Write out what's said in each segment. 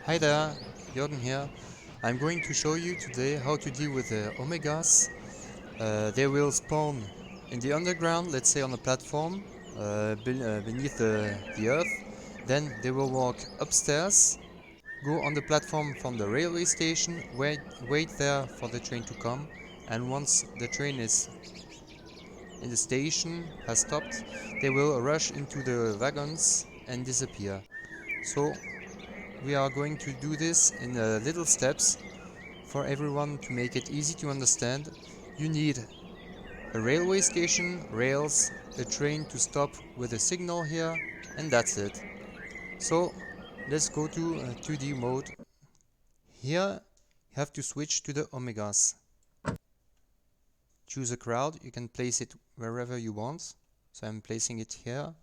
Hi there, Jürgen here. I'm going to show you today how to deal with the Omegas. They will spawn in the underground, let's say on a platform beneath the earth. Then they will walk upstairs, go on the platform from the railway station, wait there for the train to come, and once the train is in the station, has stopped, they will rush into the wagons and disappear. So we are going to do this in little steps for everyone to make it easy to understand. You need a railway station, rails, a train to stop with a signal here, and that's it. So let's go to 2D mode. Here you have to switch to the Omegas. Choose a crowd, you can place it wherever you want. So I'm placing it here.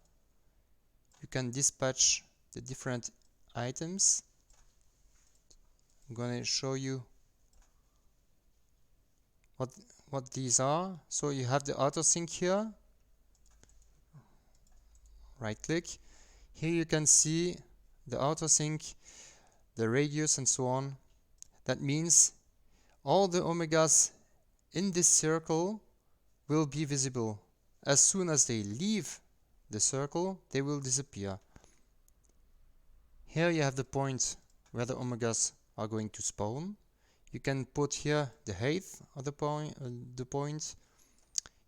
You can dispatch the different items. I'm gonna show you what these are. So you have the auto sync here. Right click. Here you can see the auto sync, the radius and so on. That means all the Omegas in this circle will be visible. As soon as they leave the circle, they will disappear. Here you have the point where the Omegas are going to spawn. You can put here the height of the point.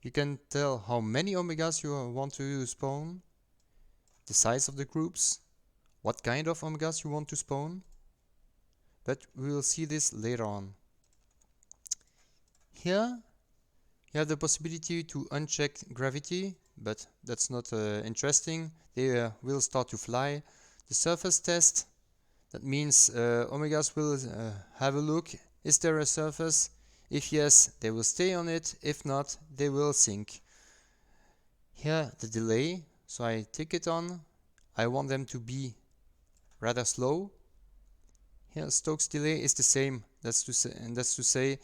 You can tell how many Omegas you want to spawn, the size of the groups, what kind of Omegas you want to spawn, but we will see this later on. Here you have the possibility to uncheck gravity, but that's not interesting. They will start to fly. The surface test, that means Omegas will have a look. Is there a surface? If yes, they will stay on it. If not, they will sink. Here the delay, so I tick it on. I want them to be rather slow. Here Stokes delay is the same. That's to say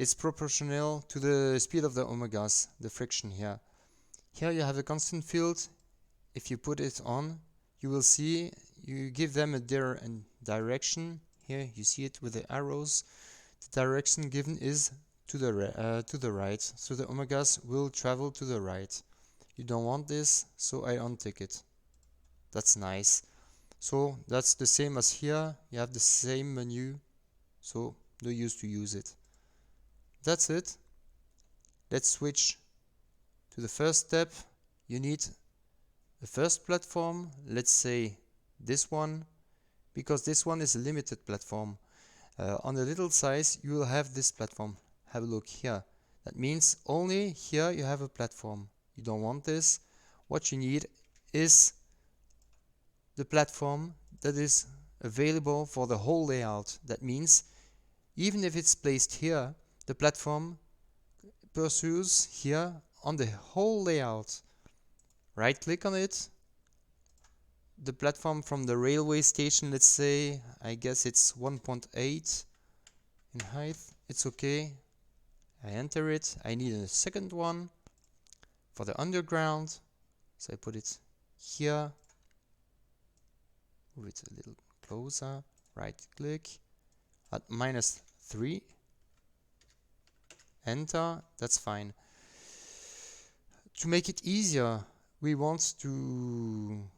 it's proportional to the speed of the Omegas, the friction here. Here you have a constant field. If you put it on, you will see you give them a direction. Here you see it with the arrows. The direction given is to the right, so the Omegas will travel to the right. You don't want this, so I untick it. That's nice. So that's the same as here. You have the same menu, so no use to use it. That's it. Let's switch to the first step. You need the first platform, let's say this one, because this one is a limited platform. On the little size you will have this platform. Have a look here. That means only here you have a platform. You don't want this. What you need is the platform that is available for the whole layout. That means even if it's placed here, the platform pursues here on the whole layout. Right click on it. The platform from the railway station, let's say, I guess it's 1.8 in height. It's okay. I enter it. I need a second one for the underground. So I put it here. Move it a little closer. Right click. At -3. Enter. That's fine. To make it easier, we want to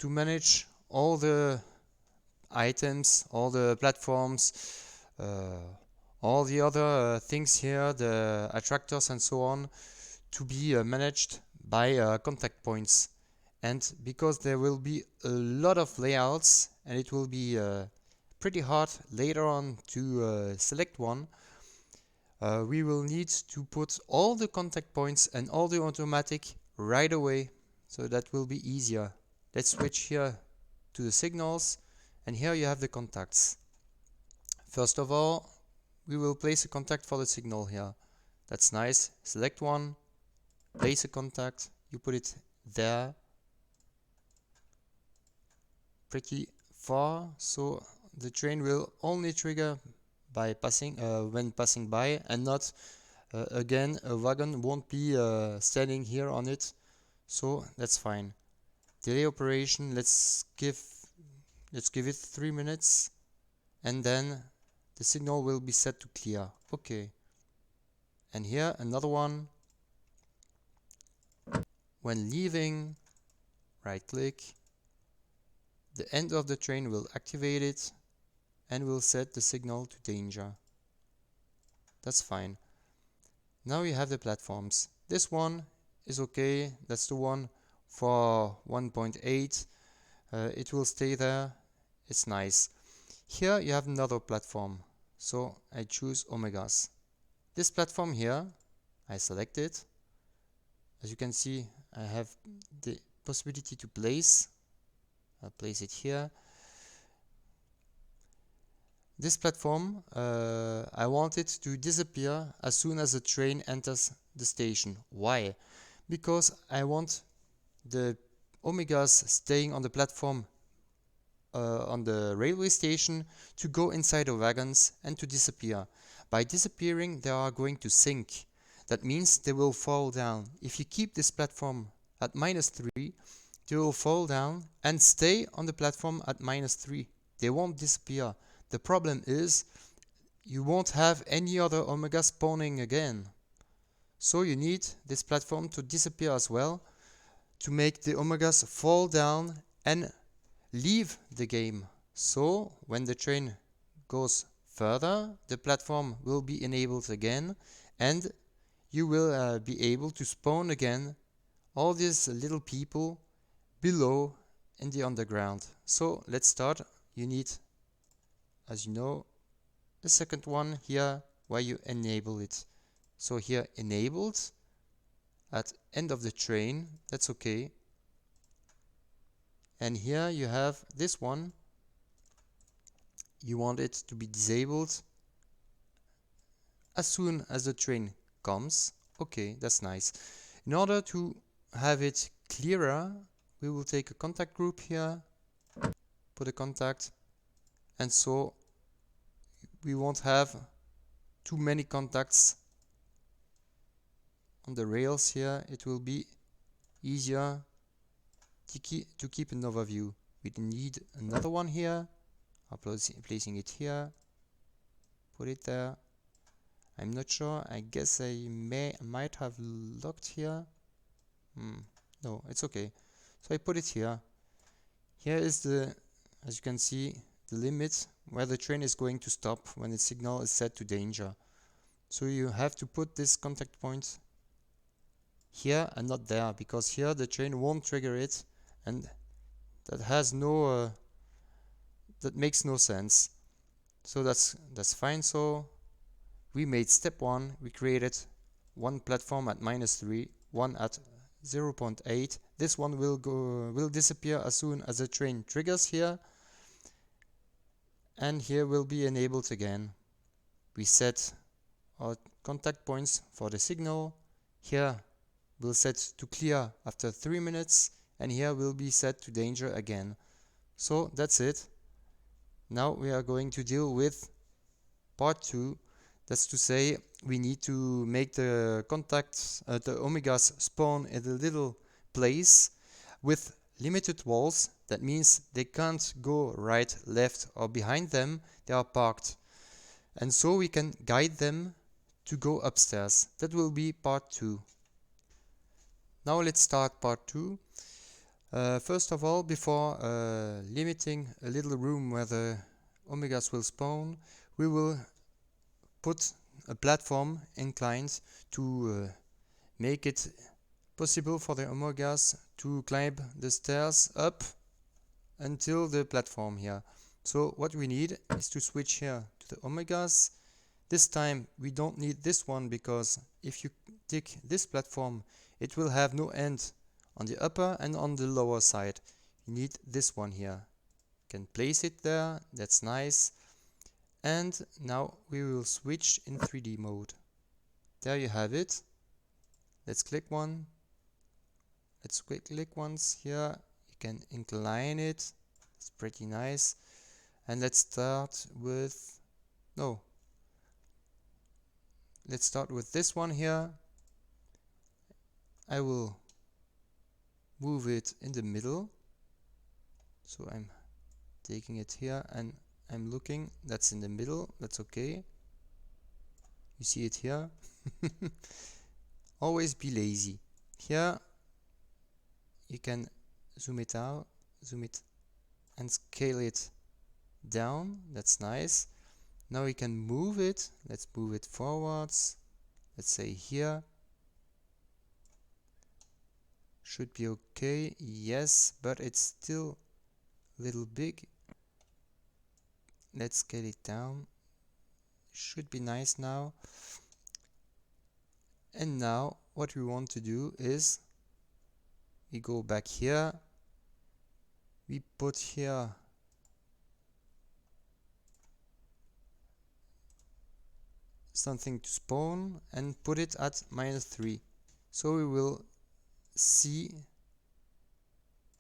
manage all the items, all the platforms, all the other things here, the attractors and so on, to be managed by contact points. And because there will be a lot of layouts and it will be pretty hard later on to select one, we will need to put all the contact points and all the automatic right away, so that will be easier. Let's switch here to the signals, and here you have the contacts. First of all, we will place a contact for the signal here. That's nice. Select one, place a contact, you put it there, pretty far, so the train will only trigger by passing when passing by, and not again a wagon won't be standing here on it, so that's fine. Delay operation, let's give it 3 minutes. and then the signal will be set to clear. Okay. And here another one. When leaving, right click, the end of the train will activate it and will set the signal to danger. That's fine. Now you have the platforms. This one is okay. That's the one for 1.8. It will stay there. It's nice. Here you have another platform. So I choose Omegas. This platform here, I select it. As you can see, I have the possibility to place. I'll place it here. This platform, I want it to disappear as soon as the train enters the station. Why? Because I want the Omegas staying on the platform on the railway station to go inside the wagons and to disappear. By disappearing, they are going to sink. That means they will fall down. If you keep this platform at -3, they will fall down and stay on the platform at -3. They won't disappear. The problem is you won't have any other Omega spawning again. So you need this platform to disappear as well to make the Omegas fall down and leave the game. So when the train goes further, the platform will be enabled again and you will be able to spawn again all these little people below in the underground. So let's start. You need, as you know, the second one here where you enable it. So here enabled at end of the train, that's okay. And here you have this one. You want it to be disabled as soon as the train comes. Okay, that's nice. In order to have it clearer, we will take a contact group here, put a contact, and so we won't have too many contacts on the rails here. It will be easier to keep an overview. We need another one here. I'm placing it here. Put it there. I'm not sure. I guess I might have locked here. No, it's okay. So I put it here. Here is the, as you can see, the limit where the train is going to stop when its signal is set to danger. So you have to put this contact point here and not there, because here the train won't trigger it, and that has no that makes no sense. So that's fine. So we made step 1. We created one platform at -3, one at 0.8. This one will disappear as soon as the train triggers here, and here will be enabled again. We set our contact points for the signal. Here we'll set to clear after 3 minutes, and here will be set to danger again. So that's it. Now we are going to deal with part 2. That's to say, we need to make the contacts, the Omegas spawn in a little place with limited walls. That means they can't go right, left, or behind them. They are parked. And so we can guide them to go upstairs. That will be part 2. Now let's start part 2. First of all, before limiting a little room where the Omegas will spawn, we will put a platform inclined to make it possible for the Omegas to climb the stairs up until the platform here. So what we need is to switch here to the Omegas. This time we don't need this one, because if you take this platform, it will have no end on the upper and on the lower side. You need this one here. You can place it there, that's nice. And now we will switch in 3D mode. There you have it. Let's click one. Let's click once here. You can incline it. It's pretty nice. And let's start with, no. Let's start with this one here. I will move it in the middle. So I'm taking it here and I'm looking, that's in the middle, that's okay. You see it here. Always be lazy. Here you can zoom it out, zoom it and scale it down. That's nice. Now we can move it. Let's move it forwards. Let's say here. Should be okay. Yes, but it's still a little big. Let's scale it down. Should be nice now. And now what we want to do is we go back here. We put here something to spawn and put it at -3. So we will see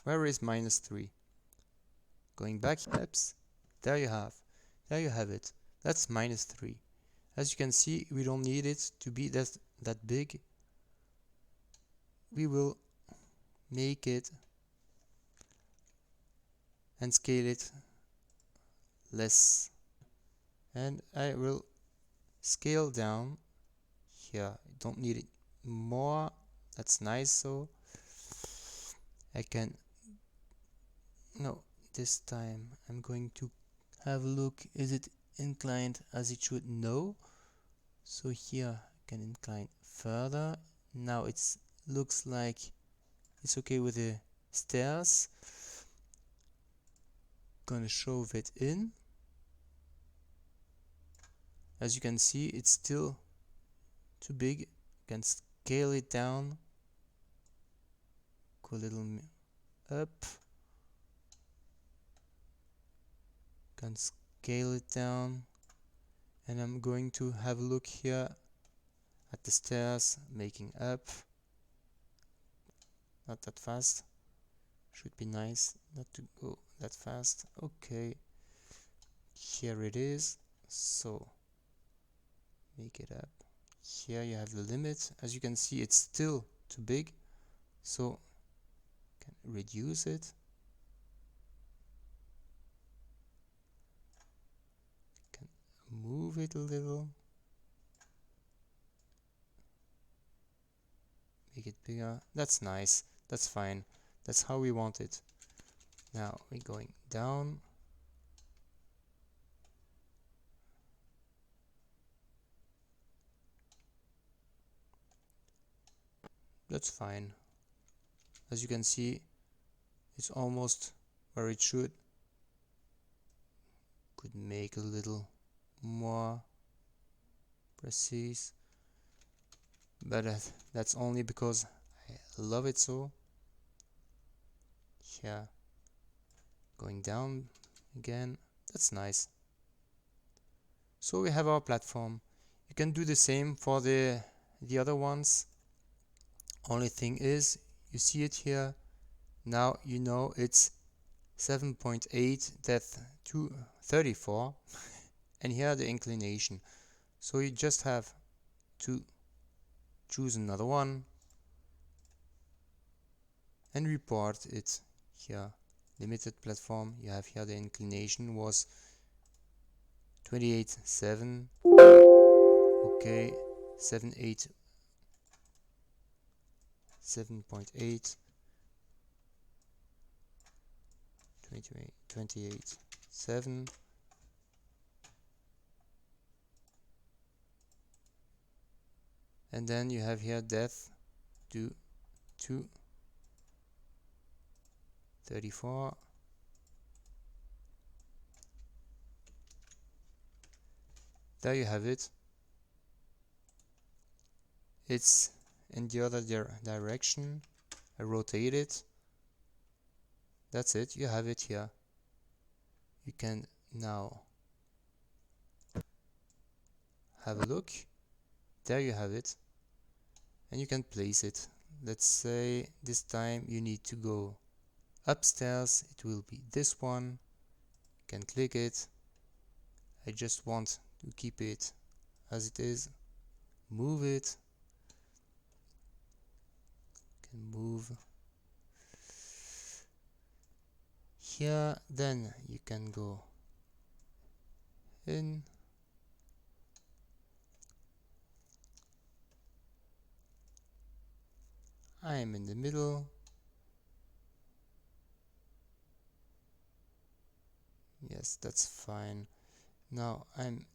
where is -3. Going back steps, there you have it. That's -3. As you can see, we don't need it to be that big. We will make it and scale it less, and I will scale down here. I don't need it more. That's nice. So I can, no, this time I'm going to have a look. Is it inclined as it should? No. So here I can incline further. Now it looks like it's okay with the stairs. Gonna shove it in. As you can see, it's still too big. You can scale it down. Go a little up. Can scale it down. And I'm going to have a look here at the stairs, making up. Not that fast. Should be nice not to go that fast. Okay. Here it is. So make it up. Here you have the limit. As you can see, it's still too big. So can reduce it. Can move it a little. Make it bigger. That's nice. That's fine. That's how we want it. Now we're going down. That's fine. As you can see, it's almost where it should. Could make a little more precise, but that's only because I love it so. Here, going down again. That's nice. So we have our platform. You can do the same for the other ones. Only thing is, you see it here. Now you know it's 7.8 depth to 34, and here the inclination. So you just have to choose another one and report it here. Limited platform. You have here the inclination was 28.7. Okay, 7.8. 7.8, 28.7, and then you have here depth to 34. There you have it. It's in the other direction. I rotate it. That's it. You have it here. You can now have a look. There you have it. And you can place it. Let's say this time you need to go upstairs. It will be this one. You can click it. I just want to keep it as it is. Move it. Can move here. Then you can go in. I am in the middle. Yes, that's fine. Now I'm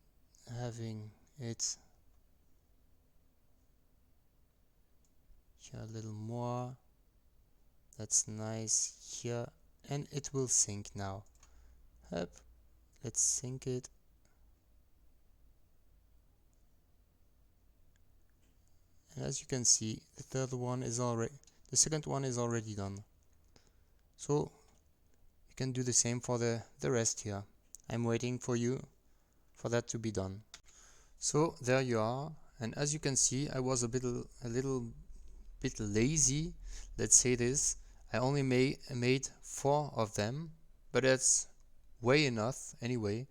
having it here a little more. That's nice here, and it will sync now. Up, let's sync it. And as you can see, the second one is already done. So you can do the same for the rest here. I'm waiting for that to be done. So there you are, and as you can see, I was a little bit lazy, let's say this. I only made 4 of them, but that's way enough anyway.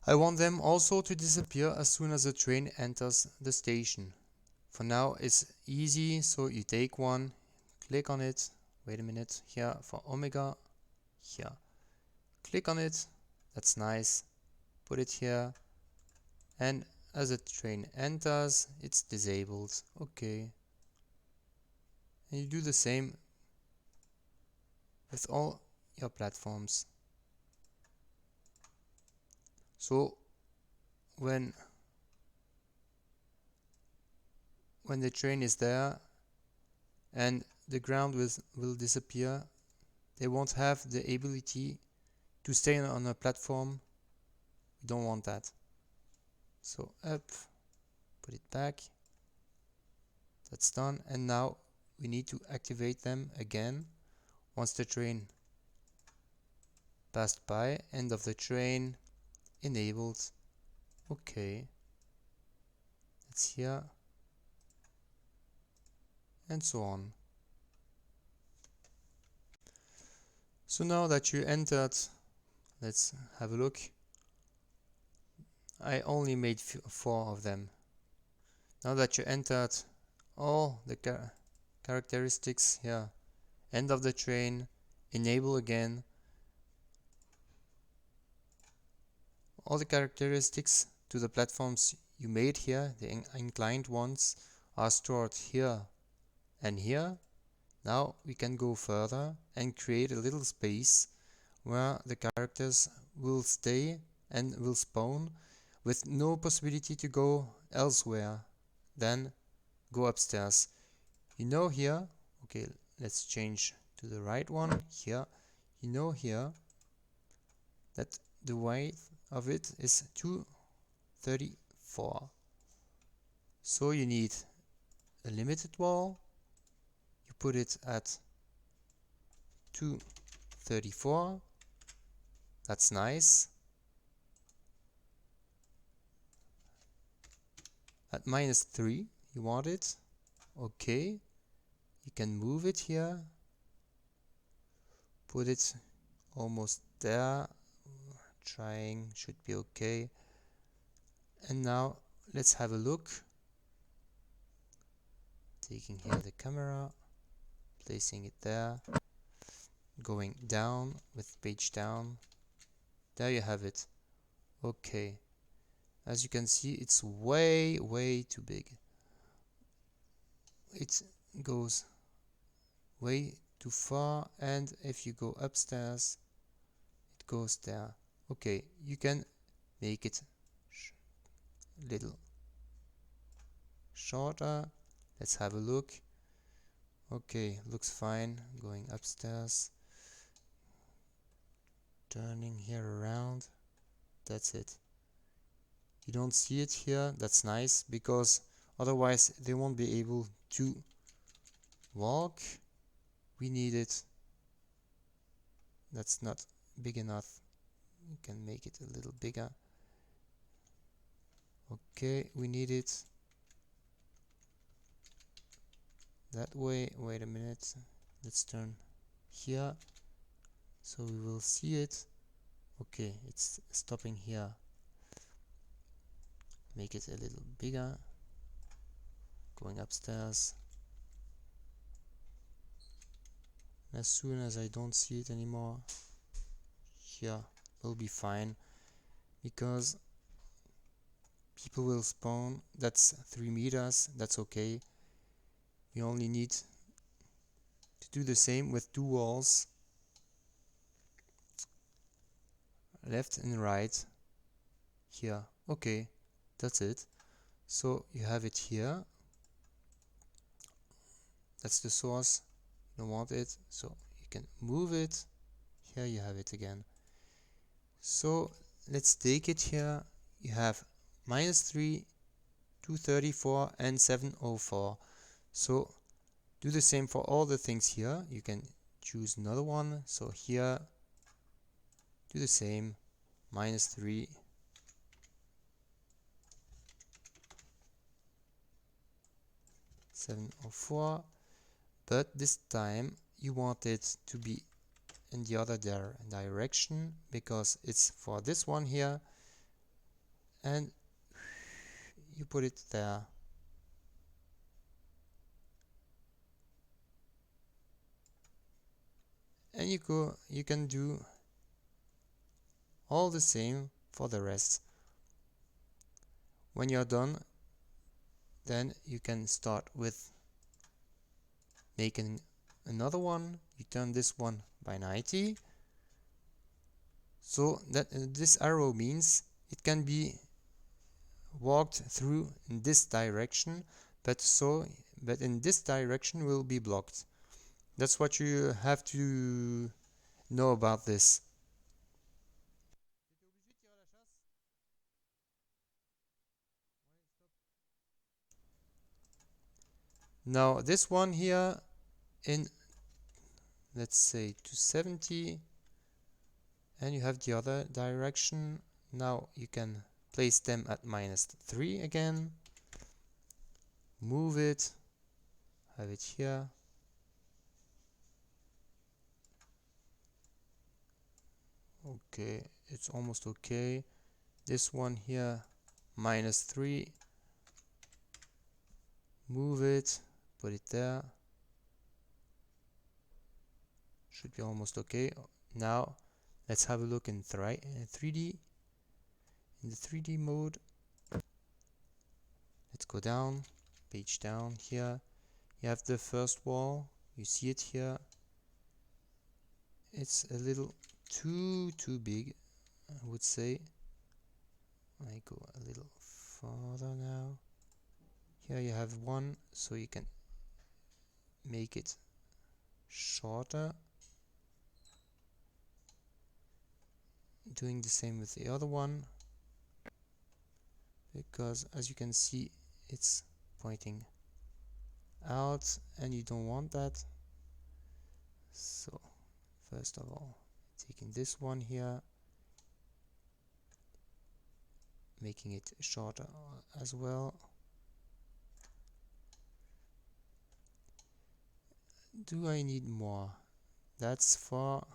I want them also to disappear as soon as the train enters the station. For now it's easy, so you take one, click on it, wait a minute, here for Omega, here, click on it, that's nice, put it here, and as the train enters, it's disabled, okay. And you do the same with all your platforms. So when the train is there and the ground will disappear, they won't have the ability to stay on a platform. We don't want that. So up, put it back. That's done. And now we need to activate them again once the train passed by. End of the train, enabled. Okay. It's here. And so on. So now that you entered, let's have a look. I only made 4 of them. Now that you entered all the characteristics here, end of the train, enable again. All the characteristics to the platforms you made here, the inclined ones, are stored here and here. Now we can go further and create a little space where the characters will stay and will spawn with no possibility to go elsewhere than go upstairs. You know here, okay, let's change to the right one here. You know here that the width of it is 234. So you need a limited wall. You put it at 234. That's nice. At -3 you want it. Okay. You can move it here. Put it almost there. Trying should be okay. And now let's have a look. Taking here the camera, placing it there, going down with page down. There you have it. Okay. As you can see, it's way too big. It goes way too far, and if you go upstairs, it goes there. Okay, you can make it little shorter. Let's have a look. Okay, looks fine. Going upstairs, turning here around. That's it. You don't see it here. That's nice, because otherwise they won't be able to walk. We need it. That's not big enough. You can make it a little bigger. Okay, we need it that way. Wait a minute. Let's turn here so we will see it. Okay, it's stopping here. Make it a little bigger. Going upstairs. As soon as I don't see it anymore, here will be fine, because people will spawn. That's 3 meters, that's okay. We only need to do the same with 2 walls, left and right here. Okay, that's it. So you have it here. That's the source. You don't want it, so you can move it. Here you have it again. So let's take it here. You have -3, 234 and 704. So do the same for all the things here. You can choose another one. So here do the same, -3, 704, but this time you want it to be in the other direction, because it's for this one here, and you put it there. And you can do all the same for the rest. When you're done, then you can start with making another one. You turn this one by 90, so that this arrow means it can be walked through in this direction, but in this direction will be blocked. That's what you have to know about this. Now this one here in, let's say, 270, and you have the other direction. Now you can place them at -3 again, move it, have it here. Okay, it's almost okay. This one here, -3, move it, put it there. Should be almost okay. Now let's have a look in 3D. In the 3D mode, let's go down, page down here. You have the first wall, you see it here. It's a little too big, I would say. I go a little farther now. Here you have one, so you can make it shorter. Doing the same with the other one, because as you can see, it's pointing out and you don't want that. So first of all, taking this one here, making it shorter as well. Do I need more? That's for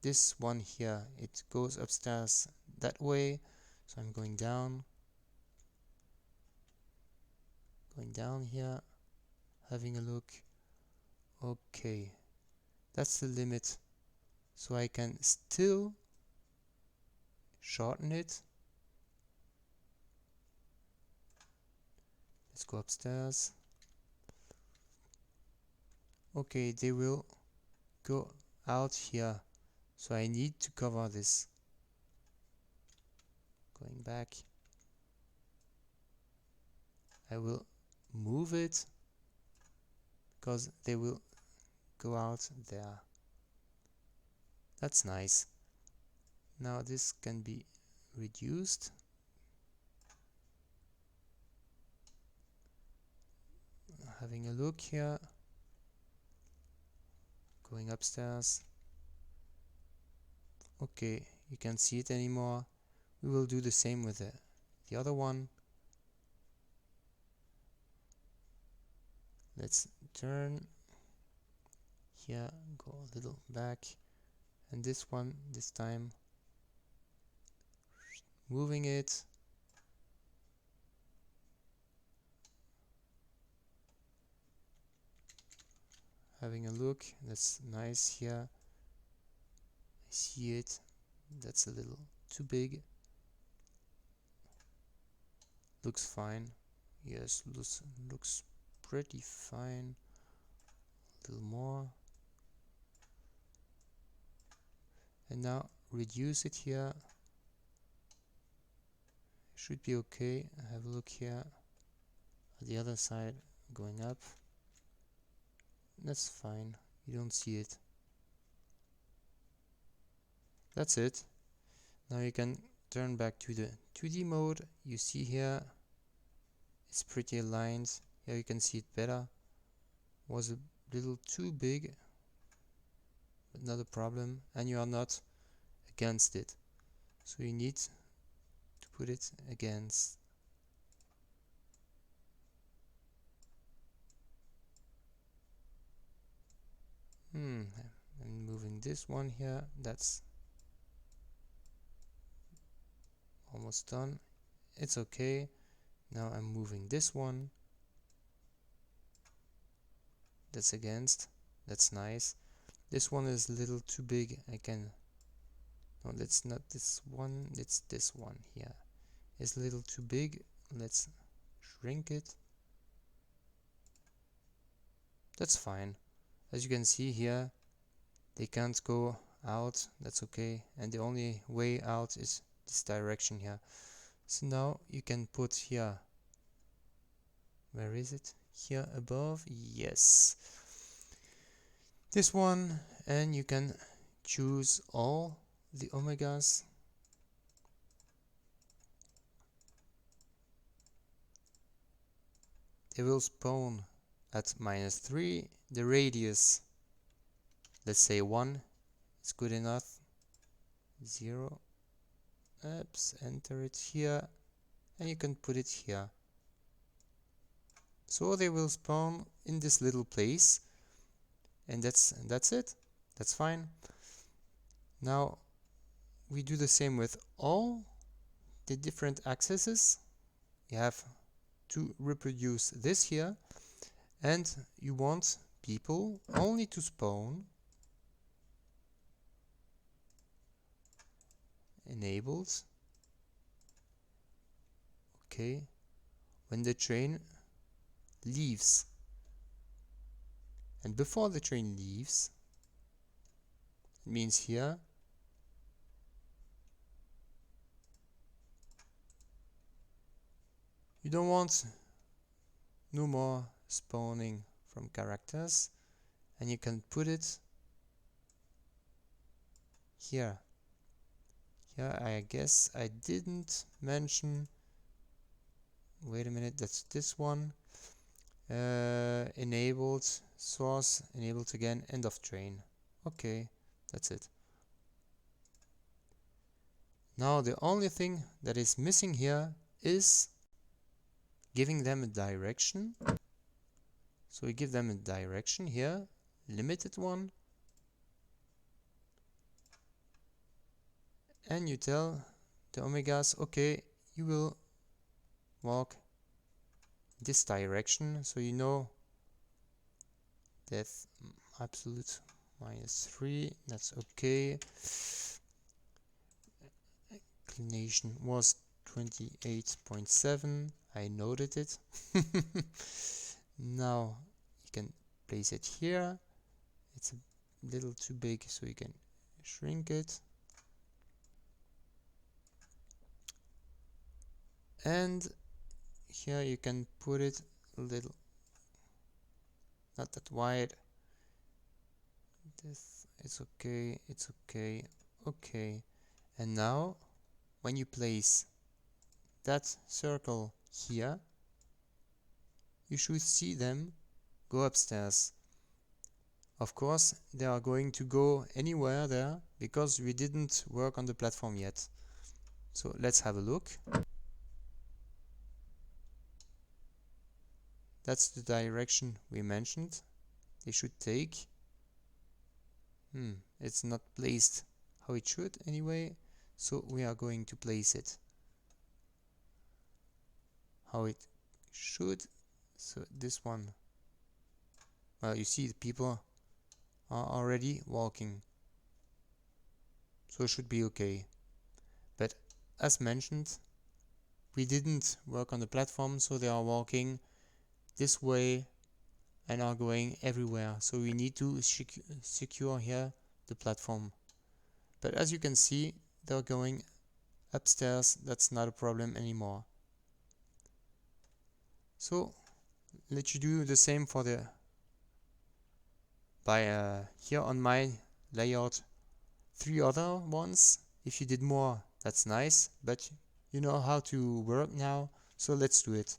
this one here. It goes upstairs that way, so I'm going down here, having a look. Okay, that's the limit, so I can still shorten it. Let's go upstairs. Okay, they will go out here, so I need to cover this. Going back, I will move it because they will go out there. That's nice. Now this can be reduced. Having a look here, going upstairs. Okay, you can't see it anymore. We will do the same with the other one. Let's turn here, go a little back, and this one, this time, moving it. Having a look, that's nice here. I see it. That's a little too big. Looks fine. Yes, looks pretty fine. A little more. And now reduce it here. Should be okay. Have a look here. The other side going up. That's fine. You don't see it. That's it. Now you can turn back to the 2D mode. You see here it's pretty aligned. Here you can see it better. Was a little too big, but not a problem. And you are not against it. So you need to put it against. I'm moving this one here. That's almost done. It's okay. Now I'm moving this one. That's against. That's nice. This one is a little too big. No, that's not this one. It's this one here. It's a little too big. Let's shrink it. That's fine. As you can see here, they can't go out. That's okay. And the only way out is this direction here. So now you can put here. Where is it? Here above? Yes. This one, and you can choose all the omegas. They will spawn at -3. The radius, let's say 1, is good enough. 0. Oops, enter it here, and you can put it here. So they will spawn in this little place, and that's it. That's fine. Now we do the same with all the different accesses. You have to reproduce this here, and you want people only to spawn enabled. Okay, when the train leaves. And before the train leaves, it means here you don't want no more spawning from characters, and you can put it here. Here I guess I didn't mention, wait a minute, that's this one. Enabled, source, enabled again, end of train. Okay, that's it. Now the only thing that is missing here is giving them a direction. So we give them a direction here, limited one. And you tell the omegas, okay, you will walk this direction, so you know that absolute -3, that's okay. Inclination was 28.7, I noted it. Now you can place it here. It's a little too big, so you can shrink it. And here you can put it a little, not that wide. This, it's okay, it's okay, okay. And now when you place that circle here, you should see them go upstairs. Of course, they are going to go anywhere there because we didn't work on the platform yet. So let's have a look. That's the direction we mentioned they should take. It's not placed how it should anyway, so we are going to place it how it should. So this one, well, you see the people are already walking, so it should be okay. But as mentioned, we didn't work on the platform, so they are walking this way and are going everywhere. So we need to secure here the platform. But as you can see, they're going upstairs. That's not a problem anymore. So let you do the same for the here on my layout 3 other ones. If you did more, that's nice, but you know how to work now, so let's do it.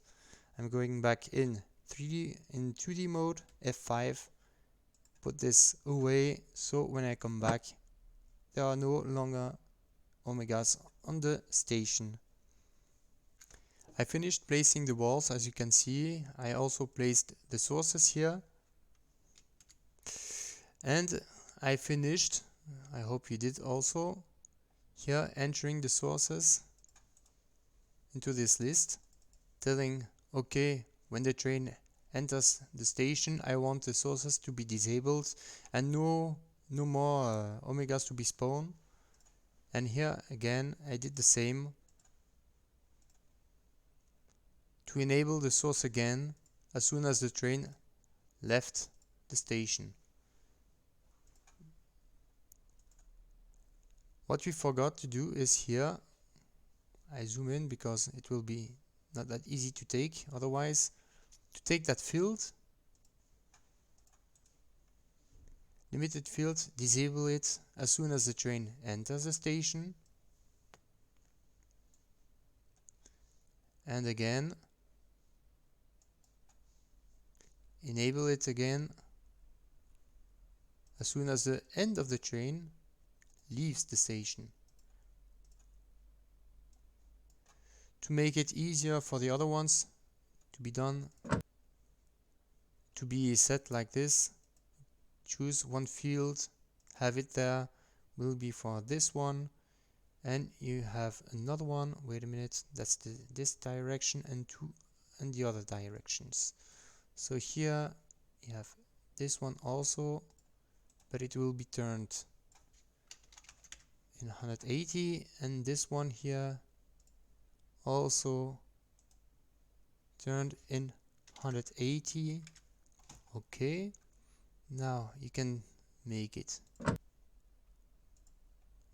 I'm going back in 2D mode, F5, put this away, so when I come back there are no longer Omegas on the station. I finished placing the walls, as you can see. I also placed the sources here, and I finished, I hope you did also, here entering the sources into this list, telling okay, when the train enters the station I want the sources to be disabled and no more Omegas to be spawned. And here again I did the same to enable the source again as soon as the train left the station. What we forgot to do is here, I zoom in because it will be not that easy to take otherwise, to take that field, limited field, disable it as soon as the train enters the station, and again enable it again as soon as the end of the train leaves the station. To make it easier for the other ones to be done, to be set like this, choose one field, have it there, will be for this one, and you have another one, wait a minute, that's this direction and the other directions. So here you have this one also, but it will be turned in 180, and this one here also turned in 180. Okay, now you can make it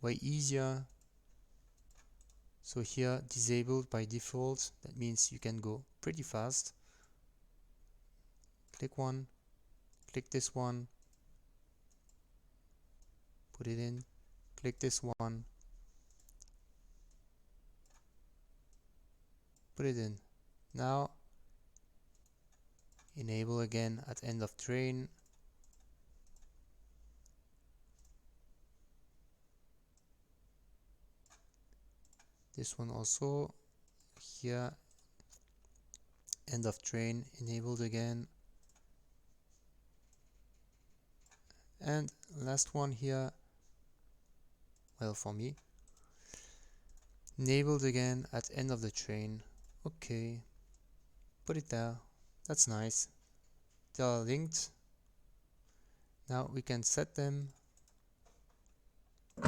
way easier. So here disabled by default, that means you can go pretty fast. Click one, click this one, put it in, click this one, put it in. Now enable again at end of train. This one also, here end of train enabled again. And last one here, well for me, enabled again at end of the train. Okay, put it there, that's nice. They are linked. Now we can set them.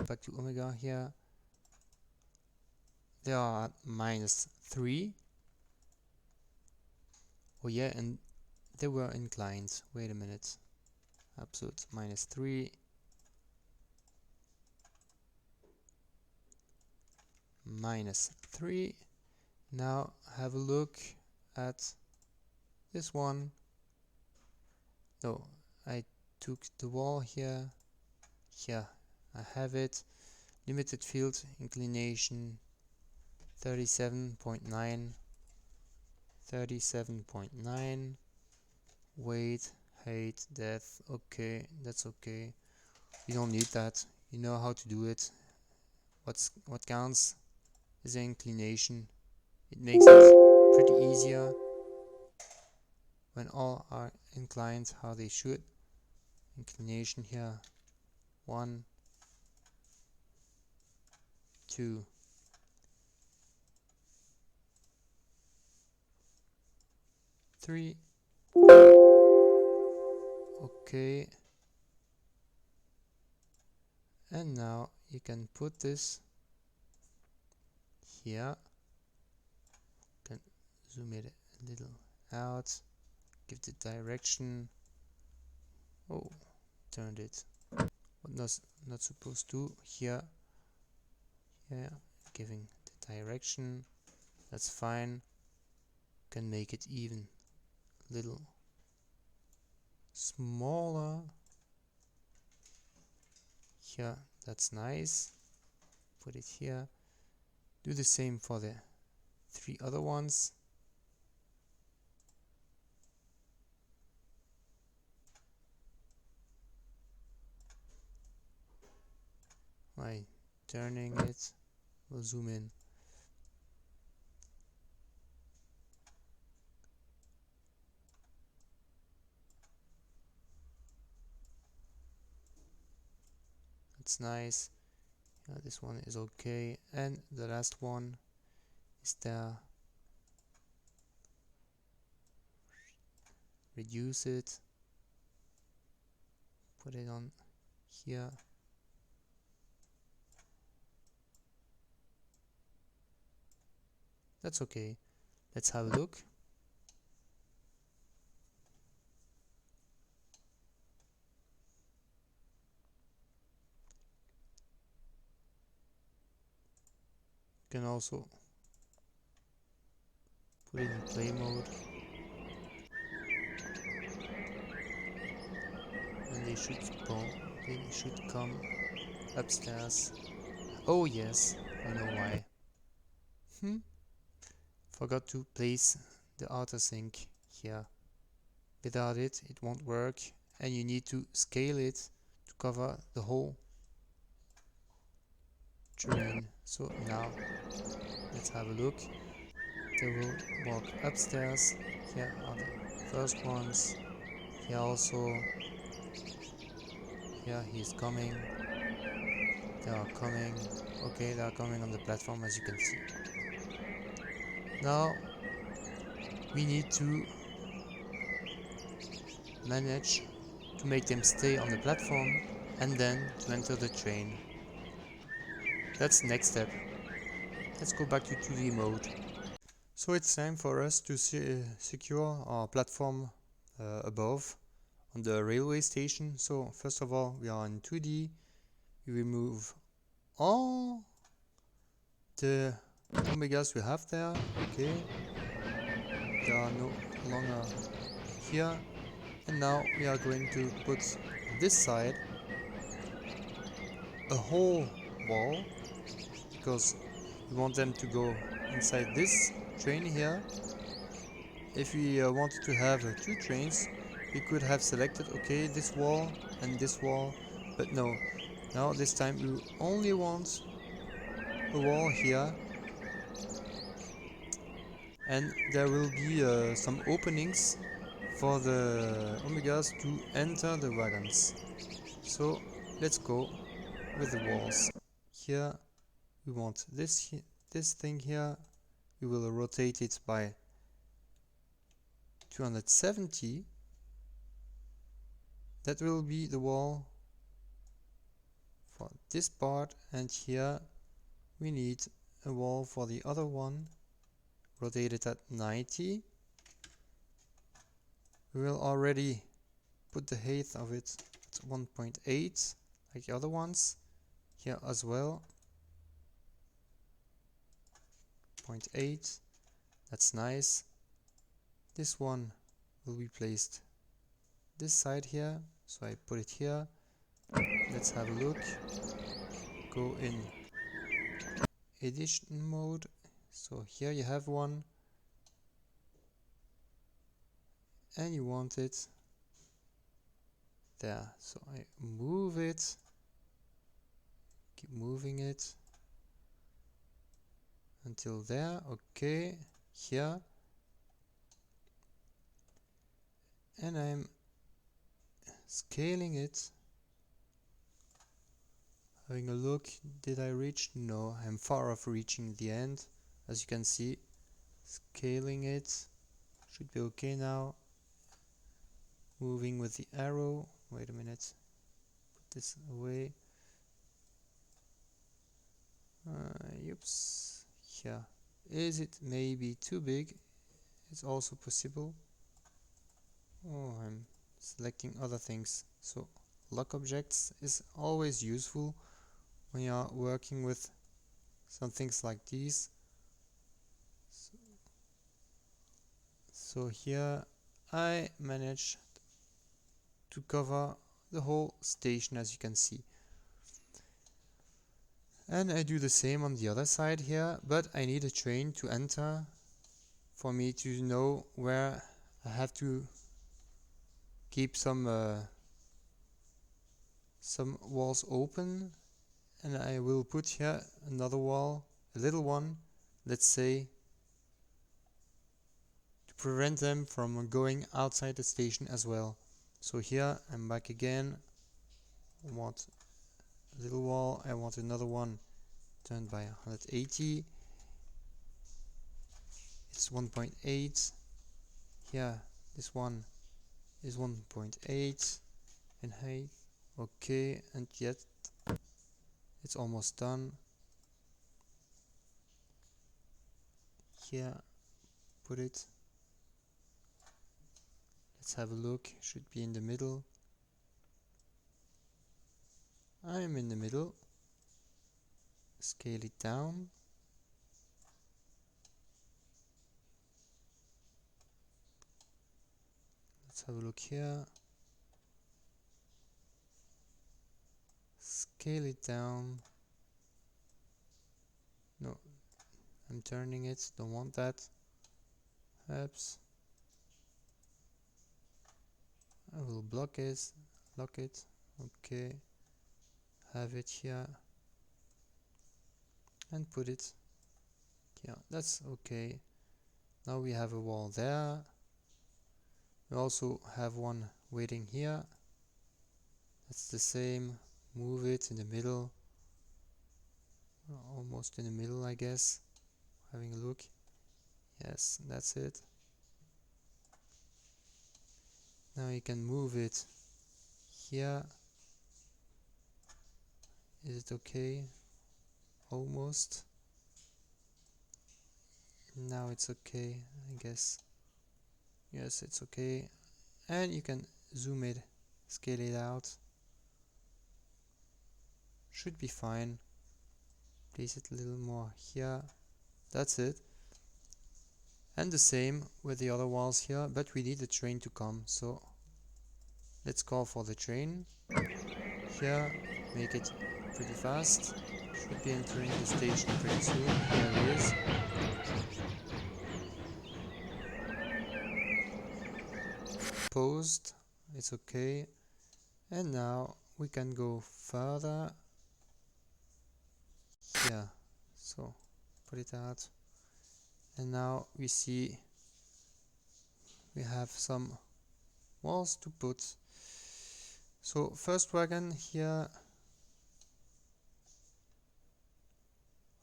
Back to Omega here. They are at -3. Oh yeah, and they were inclined. Wait a minute. Absolute -3. -3. Now have a look at this one. No, I took the wall here. Here I have it. Limited field inclination 37.9. 37.9. Weight, height, depth. Okay, that's okay. You don't need that. You know how to do it. What counts is the inclination. It makes it pretty easier when all are inclined how they should. Inclination here 1, 2, 3. Okay, and now you can put this here zoom it a little out, give the direction. Oh, turned it. What not supposed to here. Yeah, giving the direction. That's fine. Can make it even a little smaller. Here, that's nice. Put it here. Do the same for the 3 other ones. By turning it, we'll zoom in. That's nice. Yeah, this one is okay. And the last one is there. Reduce it. Put it on here. That's okay. Let's have a look. You can also put it in play mode. And they should come upstairs. Oh yes, I know why. Forgot to place the outer sink here. Without it, it won't work, and you need to scale it to cover the whole train. So now, let's have a look. They will walk upstairs. Here are the first ones. Here also. Here he's coming. They are coming. Okay, they are coming on the platform, as you can see. Now we need to manage to make them stay on the platform and then to enter the train. That's the next step. Let's go back to 2D mode. So it's time for us to secure our platform above on the railway station. So first of all, we are in 2D. We remove all the Omegas we have there. Okay, they are no longer here. And now we are going to put on this side a whole wall, because we want them to go inside this train here. If we wanted to have 2 trains, we could have selected, okay, this wall and this wall, but no. Now this time we only want a wall here, and there will be some openings for the Omegas to enter the wagons. So let's go with the walls. Here we want this thing here. We will rotate it by 270. That will be the wall for this part, and here we need a wall for the other one. Rotate it at 90. We will already put the height of it at 1.8 like the other ones. Here as well. 0.8. That's nice. This one will be placed this side here, so I put it here. Let's have a look. Go in edition mode. So here you have one, and you want it there. So I move it, keep moving it until there. Okay, here, and I'm scaling it. Having a look, did I reach? No, I'm far off reaching the end. As you can see, scaling it should be okay now. Moving with the arrow. Wait a minute. Put this away. Oops. Yeah. Is it maybe too big? is also possible. Oh, I'm selecting other things. So lock objects is always useful when you are working with some things like these. So here I managed to cover the whole station, as you can see. And I do the same on the other side here, but I need a train to enter for me to know where I have to keep some walls open. And I will put here another wall, a little one, let's say, to prevent them from going outside the station as well. So here I'm back again. I want a little wall, I want another one turned by 180. It's 1.8. Here, this one is 1.8 in height. Okay, and yet it's almost done. Here, put it. Let's have a look. Should be in the middle. I'm in the middle. Scale it down. Let's have a look here. Scale it down. No, I'm turning it. Don't want that. Oops. I will block it. Lock it. Okay. Have it here. And put it. Yeah, that's okay. Now we have a wall there. We also have one waiting here. That's the same. Move it in the middle. Almost in the middle, I guess. Having a look. Yes, that's it. Now you can move it here. Is it okay? Almost. Now it's okay, I guess. Yes, it's okay. And you can zoom it, scale it out. Should be fine. Place it a little more here. That's it. And the same with the other walls here, but we need the train to come, so let's call for the train. Here, make it pretty fast. Should be entering the station pretty soon. Here it is. Paused. It's okay. And now we can go further. Yeah, so put it out. And now we see we have some walls to put. So first wagon here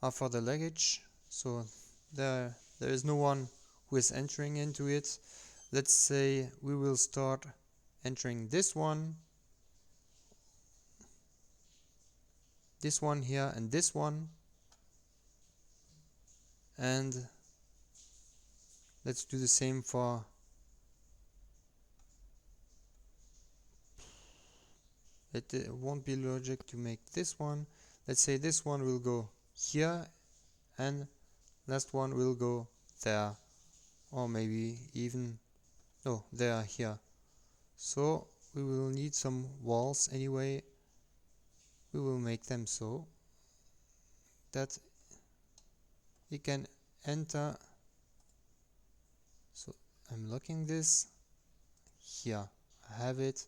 are for the luggage. So there is no one who is entering into it. Let's say we will start entering this one here, and this one. And let's do the same for it. Won't be logic to make this one. Let's say this one will go here and last one will go there, or maybe even no, there, here. So we will need some walls anyway. We will make them so that you can enter. So I'm locking this here. I have it.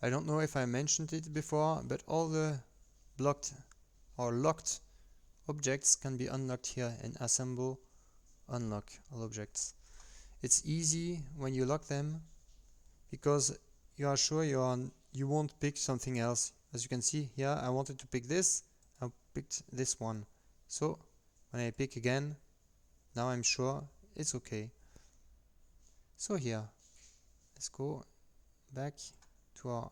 I don't know if I mentioned it before, but all the blocked or locked objects can be unlocked here in assemble, unlock all objects. It's easy when you lock them because you are sure you won't pick something else. As you can see here, I wanted to pick this, I picked this one. So when I pick again, now I'm sure it's okay. So here, let's go back to our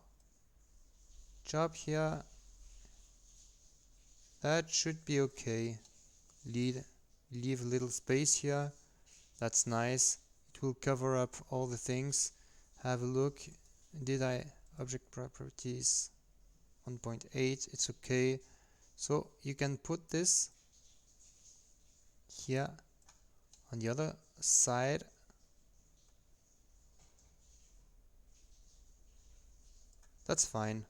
job here. That should be okay. Lead leave a little space here. That's nice. It will cover up all the things. Have a look. Did I object properties 1.8? It's okay. So you can put this here on the other side. That's fine.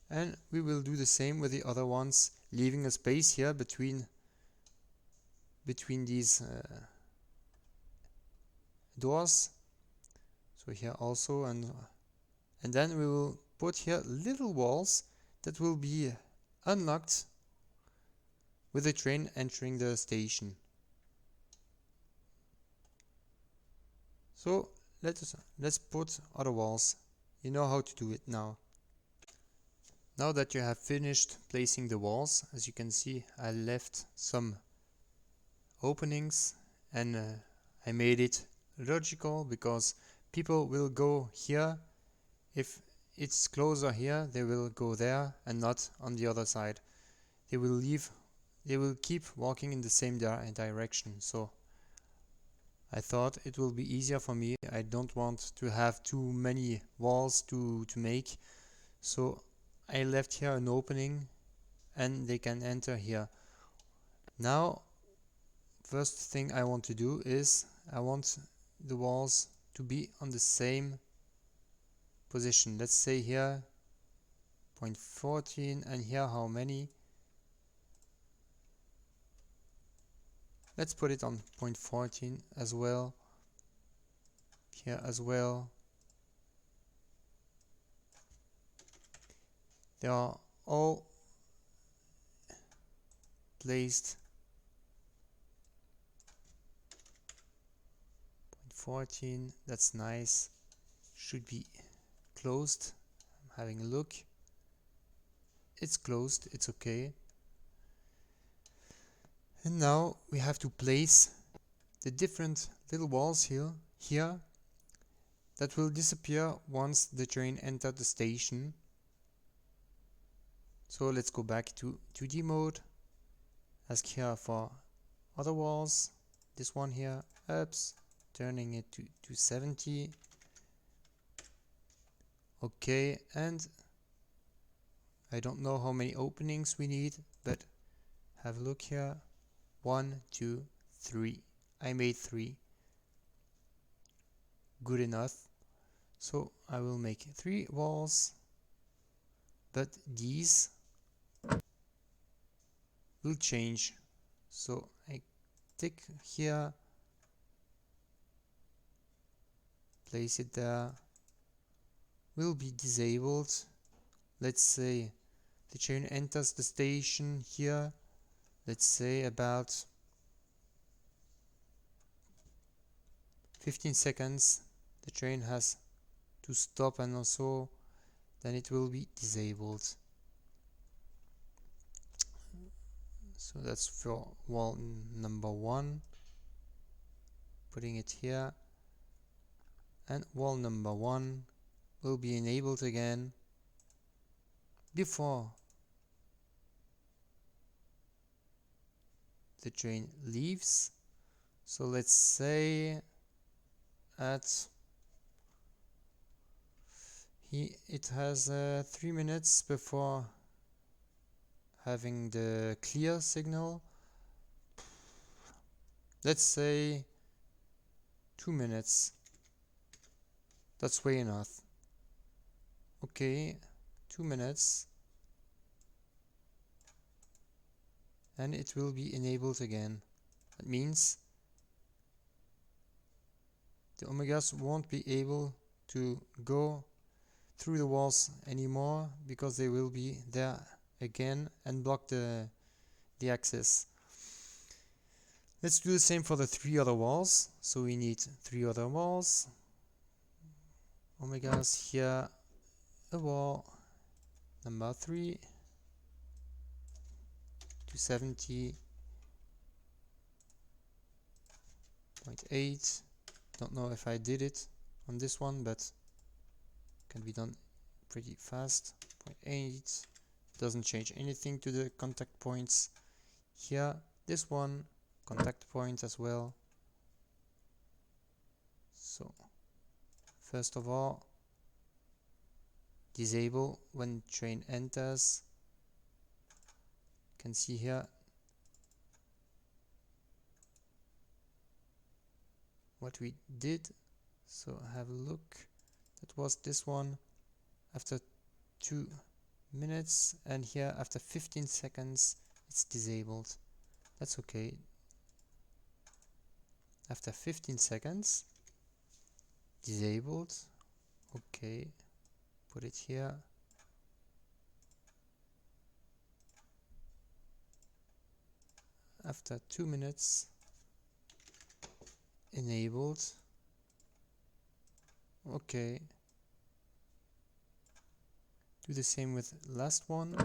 And we will do the same with the other ones, leaving a space here between these doors. So here also, and then we will put here little walls that will be unlocked with the train entering the station. So let's put other walls. You know how to do it now. Now that you have finished placing the walls, as you can see, I left some openings, and I made it logical because people will go here. If it's closer here, they will go there and not on the other side. They will keep walking in the same direction. So I thought it will be easier for me. I don't want to have too many walls to make. So I left here an opening and they can enter here. Now, first thing I want to do is I want the walls to be on the same position. Let's say here 0.14, and here how many? Let's put it on 0.14 as well. Here as well. They are all placed 0.14. That's nice. Should be closed. I'm having a look. It's closed. It's okay. And now we have to place the different little walls here that will disappear once the train enters the station. So let's go back to 2D mode. Ask here for other walls. This one here, oops, turning it to 70. Okay, and I don't know how many openings we need, but have a look here. 1, 2, 3. I made 3. Good enough. So I will make 3 walls, but these will change. So I tick here, place it there, will be disabled. Let's say the train enters the station here, let's say about 15 seconds. The train has to stop, and also then it will be disabled. So that's for wall number 1, putting it here, and wall number 1 will be enabled again before the train leaves. So let's say it has 3 minutes before having the clear signal. Let's say 2 minutes. That's way enough. Okay, 2 minutes. And it will be enabled again. That means the Omegas won't be able to go through the walls anymore because they will be there again and block the access. Let's do the same for the 3 other walls. So we need 3 other walls. Omegas here, a wall number 3 to 70.8. Don't know if I did it on this one, but can be done pretty fast. 0.8 doesn't change anything to the contact points. here this one, contact point as well. So first of all, disable when train enters. You can see here what we did. So have a look. That was this one after 2 minutes, and here after 15 seconds it's disabled. That's okay. After 15 seconds disabled. Okay, put it here. After 2 minutes enabled. Okay, do the same with last one.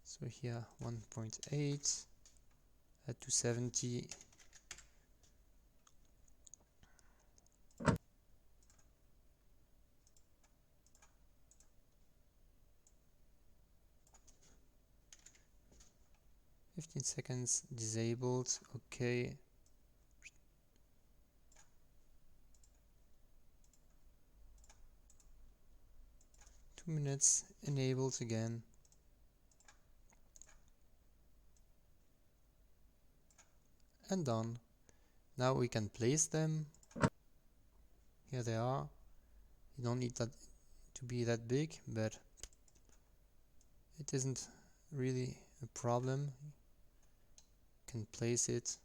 So here 1.8 at 270. "15 seconds disabled." Okay. "2 minutes enabled" again. And done. Now we can place them. Here they are. You don't need that to be that big, but it isn't really a problem. You can place it,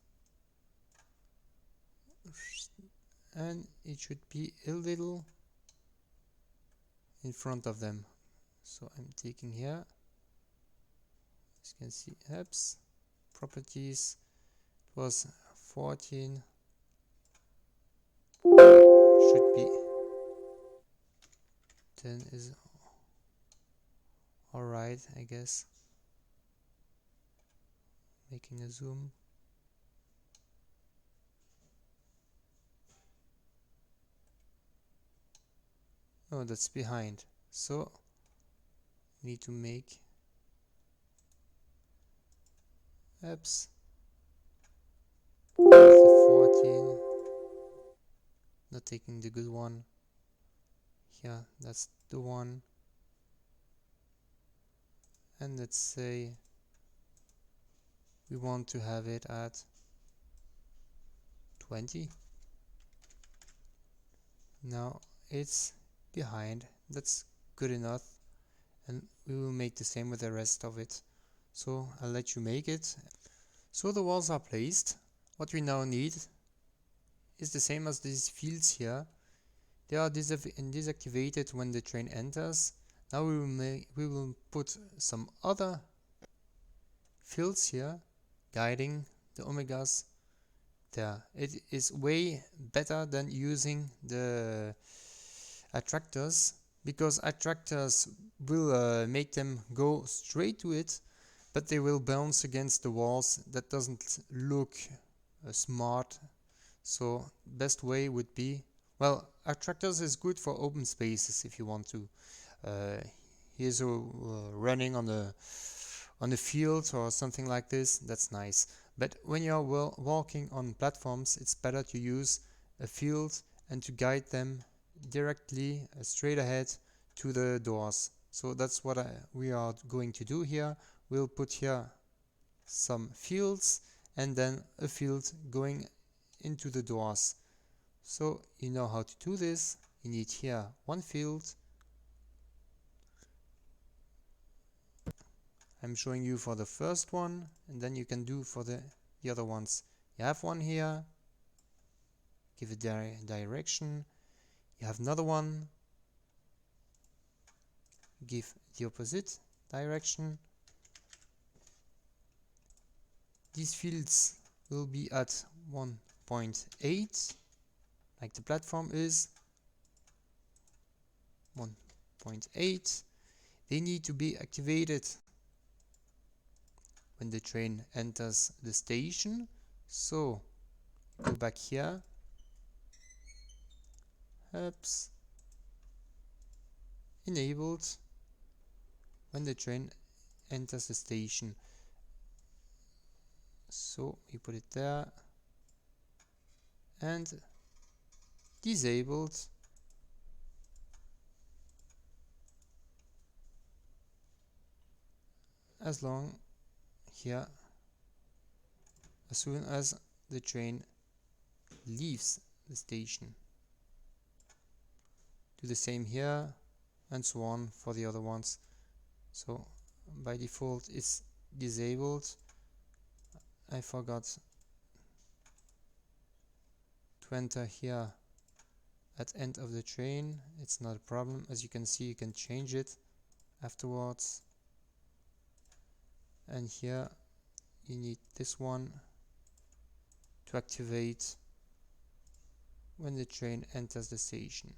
and it should be a little in front of them. So I'm taking here, as you can see, apps, properties, it was 14, should be 10 is alright, I guess. Making a zoom. Oh, that's behind. So we need to make apps. The 14. Not taking the good one. Yeah, that's the one. And let's say we want to have it at 20. Now it's behind. That's good enough. And we will make the same with the rest of it. So I'll let you make it. So the walls are placed. What we now need is the same as these fields here. They are deactivated when the train enters. Now we will put some other fields here guiding the Omegas there. It is way better than using the attractors, because attractors will make them go straight to it, but they will bounce against the walls. That doesn't look smart. So best way would be, well, attractors is good for open spaces if you want to. Here's a running on the field or something like this. That's nice. But when you're walking on platforms, it's better to use a field and to guide them directly straight ahead to the doors. So that's what we are going to do here. We'll put here some fields and then a field going into the doors. So you know how to do this. You need here one field. I'm showing you for the first one, and then you can do for the other ones. You have one here, give it direction. You have another one, give the opposite direction. These fields will be at 1.8, like the platform is 1.8. They need to be activated when the train enters the station. So go back here, apps, enabled when the train enters the station. So we put it there, and disabled as long here as soon as the train leaves the station. Do the same here and so on for the other ones. So by default it's disabled. I forgot to enter here at end of the train. It's not a problem. As you can see, you can change it afterwards. And here you need this one to activate when the train enters the station.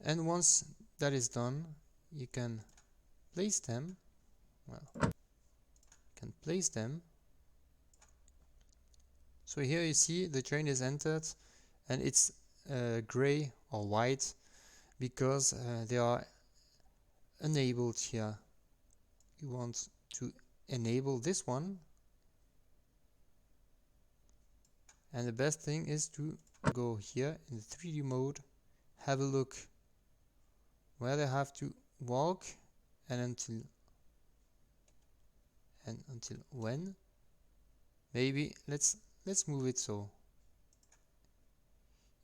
And once that is done, you can place them. So here you see the train is entered, and it's gray or white because they are enabled here. You want to enable this one, and the best thing is to go here in the 3D mode, have a look where they have to walk and until when. Maybe let's move it so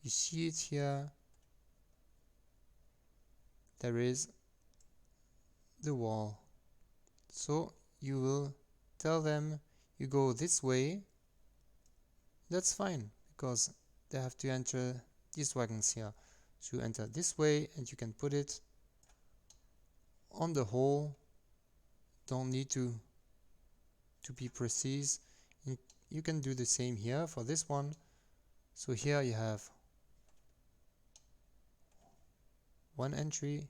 you see it here. There is the wall, so you will tell them you go this way. That's fine because they have to enter these wagons here. So you enter this way and you can put it on the hole. Don't need to be precise. You can do the same here for this one. So here you have one entry.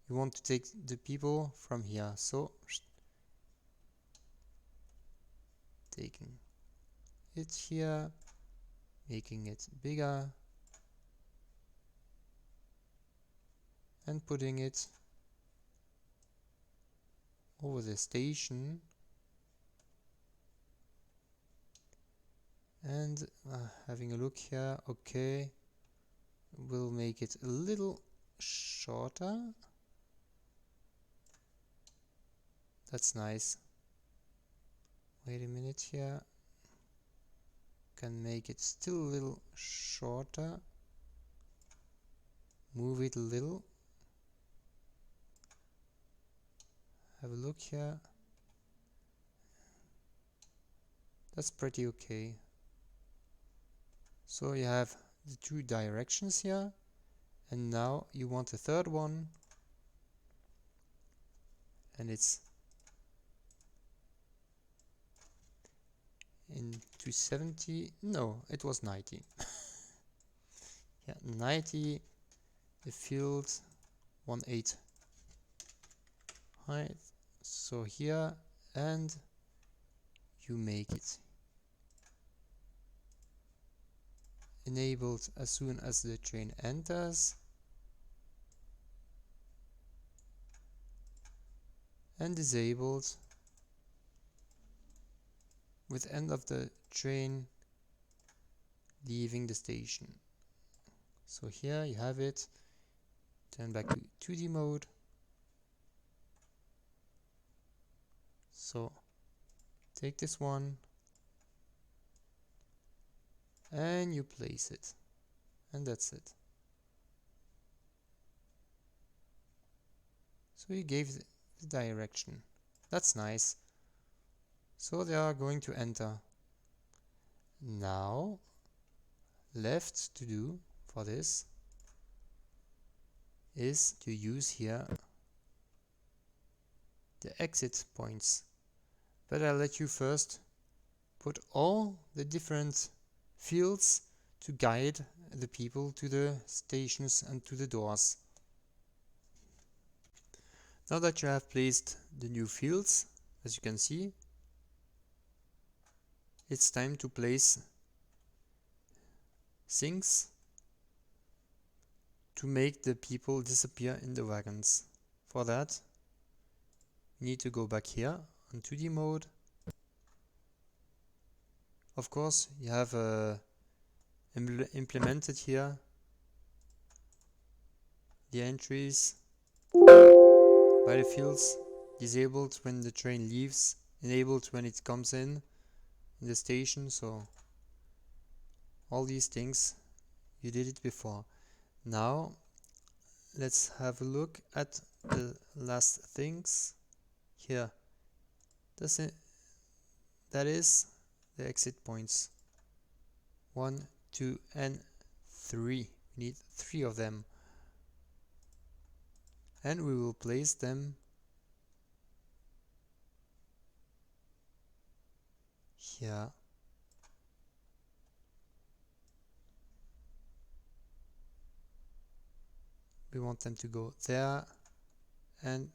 You want to take the people from here, so taking it here, making it bigger, and putting it over the station. And having a look here, okay, we'll make it a little shorter. That's nice. Wait a minute here. Can make it still a little shorter. Move it a little. Have a look here. That's pretty okay. So you have the two directions here, and now you want a third one, and it's in 270. No, it was 90. Yeah, 90. The field 1.8 height. So here, and you make it enabled as soon as the train enters, and disabled with end of the train leaving the station. So here you have it. Turn back to 2D mode. So take this one and you place it, and that's it. So you gave the direction. That's nice. So they are going to enter. Now left to do for this is to use here the exit points, but I'll let you first put all the different fields to guide the people to the stations and to the doors. Now that you have placed the new fields, as you can see, it's time to place things to make the people disappear in the wagons. For that, we need to go back here on 2D mode. Of course, you have implemented here the entries by the fields, disabled when the train leaves, enabled when it comes in the station. So all these things, you did it before. Now let's have a look at the last things here. That is the exit points. 1, 2 and 3. We need 3 of them. And we will place them here. We want them to go there, and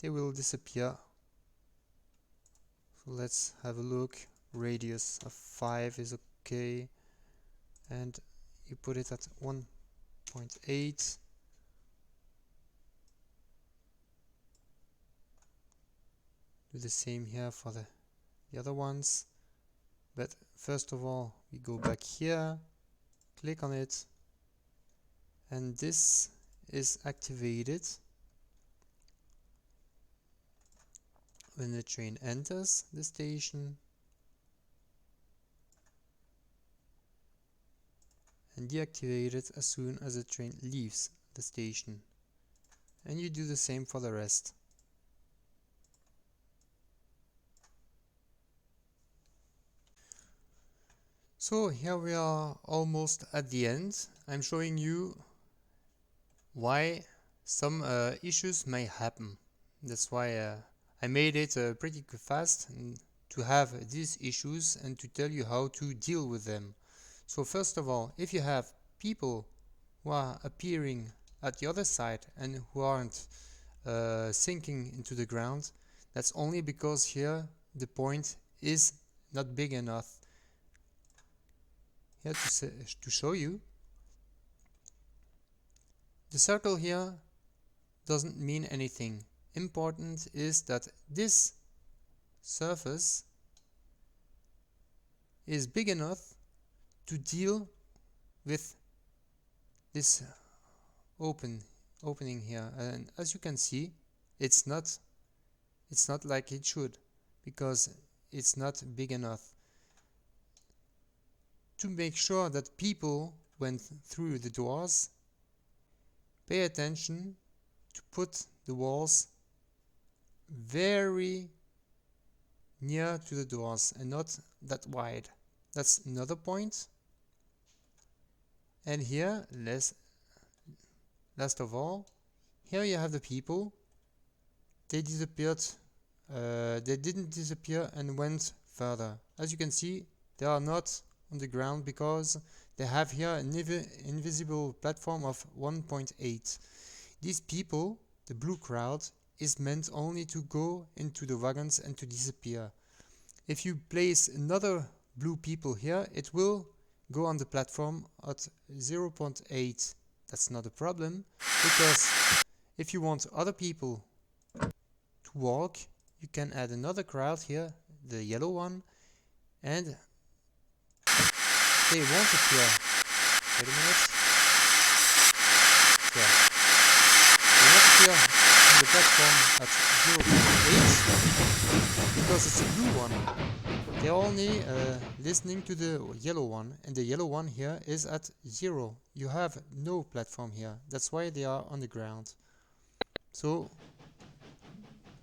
they will disappear. So let's have a look. Radius of 5 is okay, and you put it at 1.8. Do the same here for the other ones. But first of all, we go back here, click on it, and this is activated when the train enters the station and deactivated as soon as the train leaves the station. And you do the same for the rest. So here we are almost at the end. I'm showing you why some issues may happen. That's why I made it pretty fast to have these issues and to tell you how to deal with them. So first of all, if you have people who are appearing at the other side and who aren't sinking into the ground, that's only because here the point is not big enough. Here to show you, the circle here doesn't mean anything. Important is that this surface is big enough to deal with this opening here, and as you can see, it's not like it should, because it's not big enough. To make sure that people went through the doors, pay attention to put the walls very near to the doors and not that wide. That's another point. And here, last of all, here you have the people. They disappeared. They didn't disappear and went further. As you can see, they are not on the ground because they have here an invisible platform of 1.8. These people, the blue crowd, is meant only to go into the wagons and to disappear. If you place another blue people here, it will go on the platform at 0.8. That's not a problem, because if you want other people to walk, you can add another crowd here, the yellow one, and they won't appear. Wait a minute. Yeah. They won't appear on the platform at 0.8 because it's a blue one. They're only listening to the yellow one, and the yellow one here is at 0. You have no platform here. That's why they are on the ground. So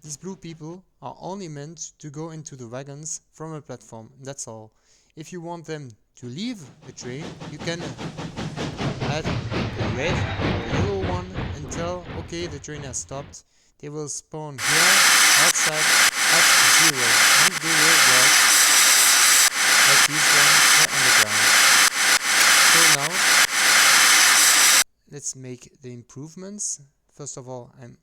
these blue people are only meant to go into the wagons from a platform. That's all. If you want them to leave the train, you can add a red or yellow one and tell, okay, the train has stopped. They will spawn here outside at 0, and they will walk like these ones here on the ground. So now let's make the improvements. First of all, I'm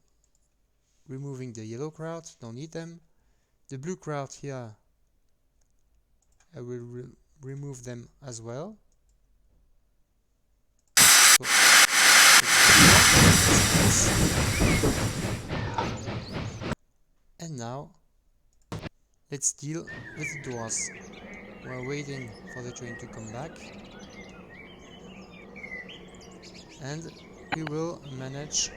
removing the yellow crowd, don't need them. The blue crowd here, I will remove them as well. So Let's deal with the doors. We're waiting for the train to come back, and we will manage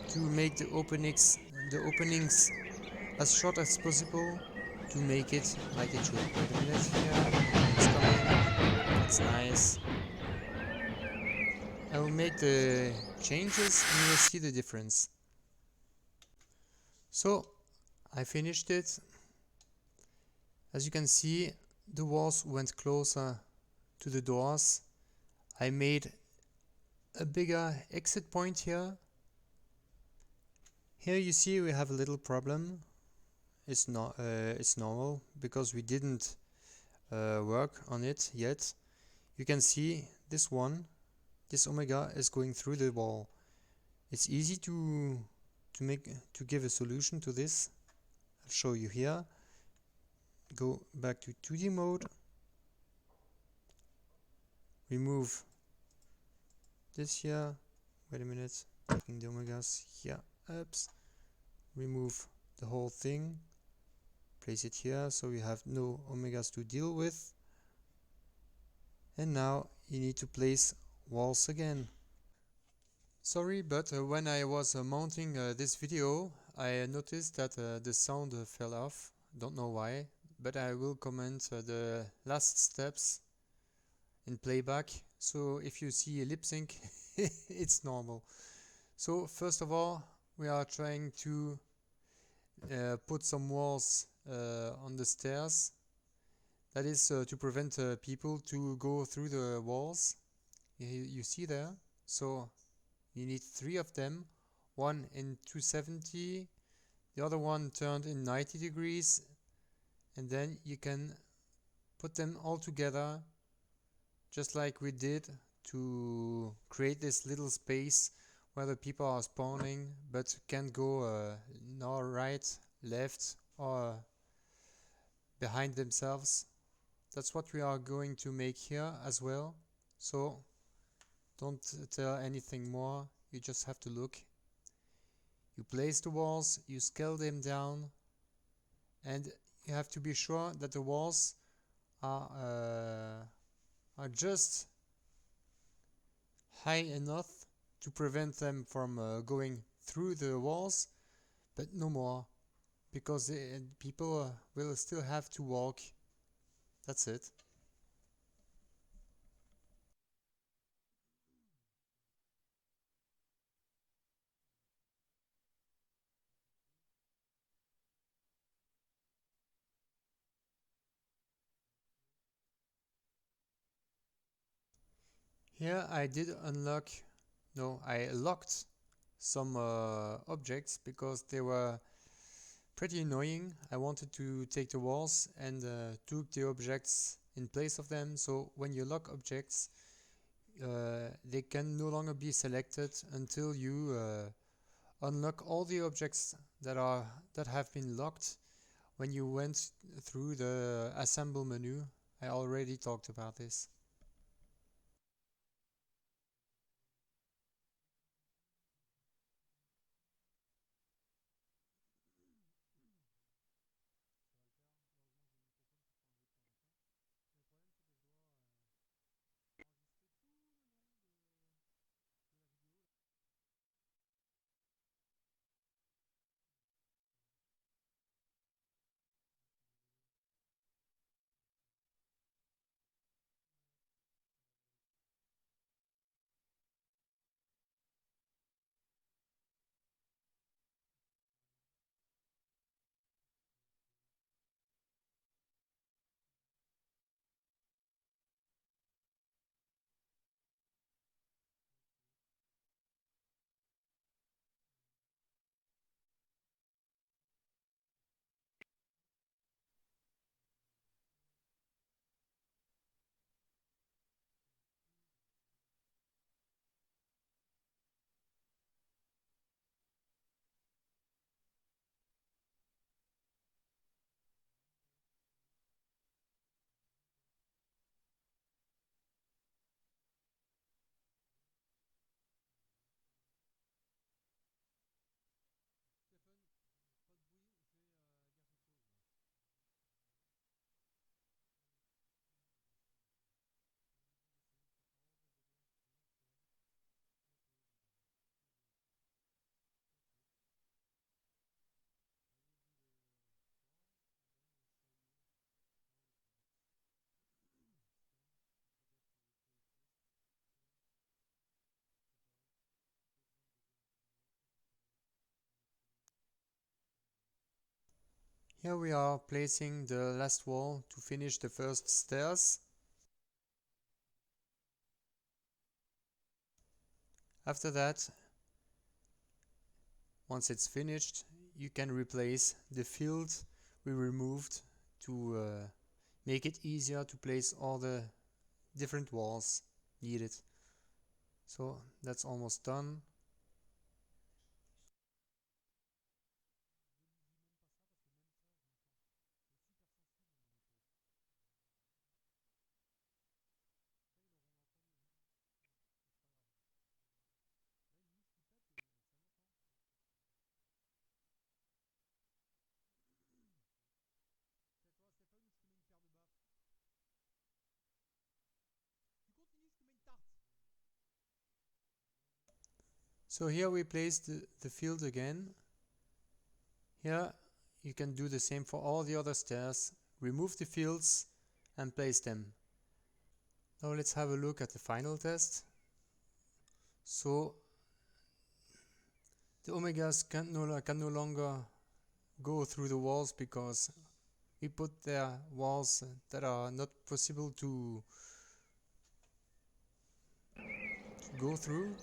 to make the openings as short as possible to make it like it should. Wait a minute here, the train's coming. That's nice. I will make the changes and you'll see the difference. So I finished it. As you can see, the walls went closer to the doors. I made a bigger exit point here. Here you see we have a little problem. It's not it's normal because we didn't work on it yet. You can see this Omega is going through the wall. It's easy to give a solution to this. I'll show you here. Go back to 2D mode. Remove this here. Wait a minute. Taking the Omegas here. Oops. Remove the whole thing. Place it here so we have no Omegas to deal with. And now you need to place walls again. Sorry, but when I was mounting this video, I noticed that the sound fell off. Don't know why, but I will comment the last steps in playback. So if you see a lip sync, it's normal. So first of all, we are trying to put some walls on the stairs. That is to prevent people to go through the walls. You see there? So you need 3 of them, one in 270, the other one turned in 90 degrees, and then you can put them all together just like we did to create this little space where the people are spawning but can't go nor right, left or behind themselves. That's what we are going to make here as well. So don't tell anything more, you just have to look. You place the walls, you scale them down, and you have to be sure that the walls are just high enough to prevent them from going through the walls, but no more, because the people will still have to walk. That's it. Here I did I locked some objects because they were pretty annoying. I wanted to take the walls and took the objects in place of them. So when you lock objects, they can no longer be selected until you unlock all the objects that have been locked when you went through the assemble menu. I already talked about this. Here we are placing the last wall to finish the first stairs. After that, once it's finished, you can replace the field we removed to make it easier to place all the different walls needed. So that's almost done. So here we place the field again. Here you can do the same for all the other stairs. Remove the fields and place them. Now let's have a look at the final test. So the Omegas can no longer go through the walls because we put there walls that are not possible to go through.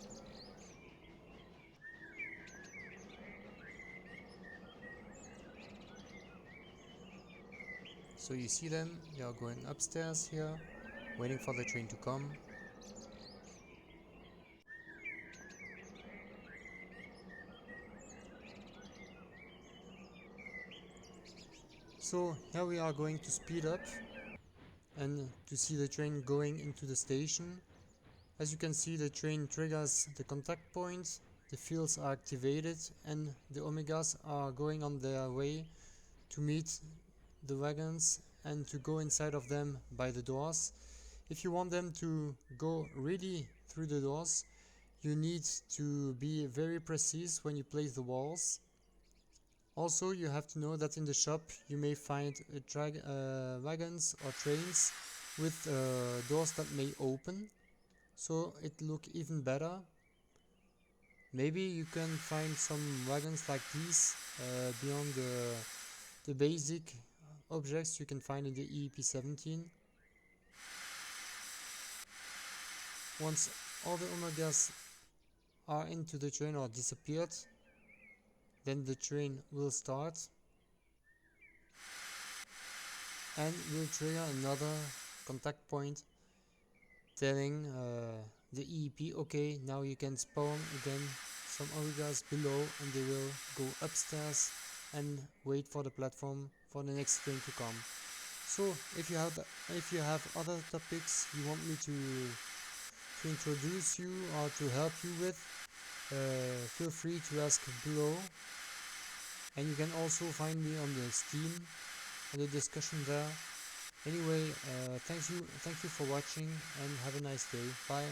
So you see them, they are going upstairs here, waiting for the train to come. So here we are going to speed up and to see the train going into the station. As you can see, the train triggers the contact points, the fields are activated, and the Omegas are going on their way to meet the wagons and to go inside of them by the doors. If you want them to go really through the doors, you need to be very precise when you place the walls. Also, you have to know that in the shop you may find wagons or trains with doors that may open, so it look even better. Maybe you can find some wagons like these beyond the basic objects you can find in the EEP17. Once all the Omegas are into the train or disappeared, then the train will start and will trigger another contact point telling the EEP, okay, now you can spawn again some Omegas below, and they will go upstairs and wait for the platform for the next train to come. So if you have other topics you want me to introduce you or to help you with, feel free to ask below, and you can also find me on the Steam and the discussion there. Anyway, thank you for watching and have a nice day. Bye.